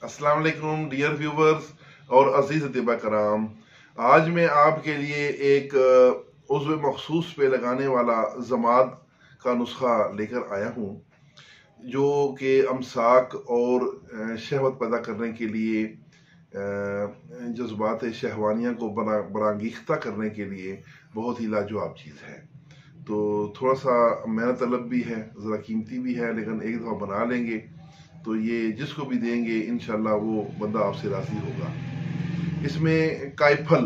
अस्सलाम वालेकुम dear viewers और अजीज अतिबा कराम। आज मैं आपके लिए एक उज़्व मखसूस पे लगाने वाला जमात का नुस्खा लेकर आया हूँ, जो कि अमसाक और शहवत पैदा करने के लिए, जज्बात शहवानिया को बरांगीख्ता करने के लिए बहुत ही लाजवाब चीज़ है। तो थोड़ा सा मेहनत तलब भी है, ज़रा कीमती भी है, लेकिन एक दफ़ा बना लेंगे तो ये जिसको भी देंगे इंशाल्लाह वो बंदा आपसे राज़ी होगा। इसमें कायफल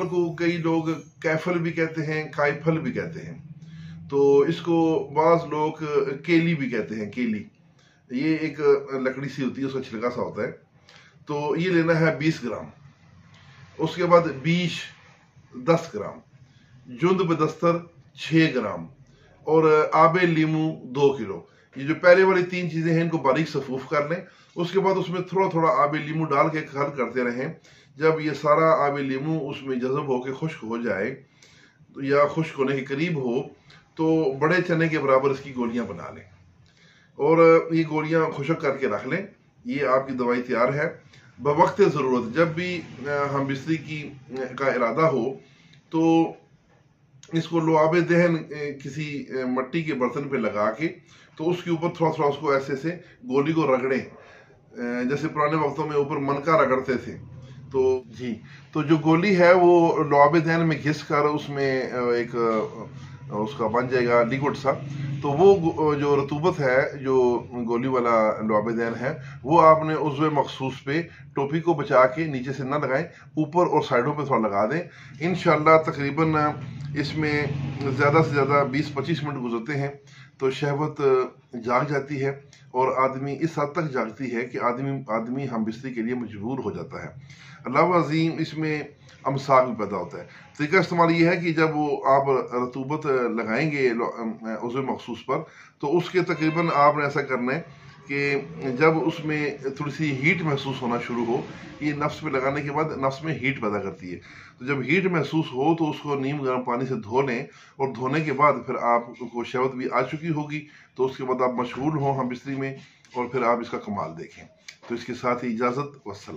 को कई लोग कैफल भी कहते हैं, कायफल भी कहते हैं। तो इसको बाज़ लोग केली भी कहते हैं। केली ये एक लकड़ी सी होती है, उसका छिलका सा होता है। तो ये लेना है 20 ग्राम। उसके बाद बीश 10 ग्राम, जुंद बदस्तर 6 ग्राम और आबे लीमू 2 किलो। ये जो पहले वाली 3 चीजें हैं इनको बारीक सफूफ कर लें। उसके बाद उसमें थोड़ा थोड़ा आबे लीमू डाल के खल करते रहें। जब ये सारा आबे लीमू उसमें जज़ब होकर खुश्क हो जाए या खुश्क होने के करीब हो तो बड़े चने के बराबर इसकी गोलियां बना लें और ये गोलियां खुश्क करके रख लें। ये आपकी दवाई तैयार है। बवक्त ज़रूरत जब भी हम बिस्तरी का इरादा हो तो इसको लुआबे दहन किसी मट्टी के बर्तन पे लगा के तो उसके ऊपर थोड़ा थोड़ा उसको ऐसे से गोली को रगड़ें, जैसे पुराने वक्तों में ऊपर मनका रगड़ते थे। तो जो गोली है वो लुआबे दहन में घिस कर उसमें एक उसका बन जाएगा लिक्विड सा। तो वो जो रतूबत है, जो गोली वाला लुआबे दहन है, वो आपने उज़्व मखसूस पे टोपी को बचा के नीचे से ना लगाएं, ऊपर और साइडों पे थोड़ा लगा दें। इंशाल्लाह तकरीबन इसमें ज़्यादा से ज़्यादा 20-25 मिनट गुजरते हैं तो शहवत जाग जाती है और आदमी इस हद तक जागती है कि आदमी हम बिस्तरी के लिए मजबूर हो जाता है। अल्लाह अज़ीम इसमें अमसाक भी पैदा होता है। तरीका इस्तेमाल ये है कि जब वो आप रतूबत लगाएंगे उज़्व मखसूस पर तो उसके तकरीबन आपने ऐसा करना है कि जब उसमें थोड़ी सी हीट महसूस होना शुरू हो, ये नफ्स पे लगाने के बाद नफ्स में हीट पैदा करती है। तो जब हीट महसूस हो तो उसको नीम गर्म पानी से धो लें और धोने के बाद फिर आपको शहवत भी आ चुकी होगी। तो उसके बाद आप मशगूल हों हम बिस्तरी में और फिर आप इसका कमाल देखें। तो इसके साथ ही इजाज़त, वस्सलाम।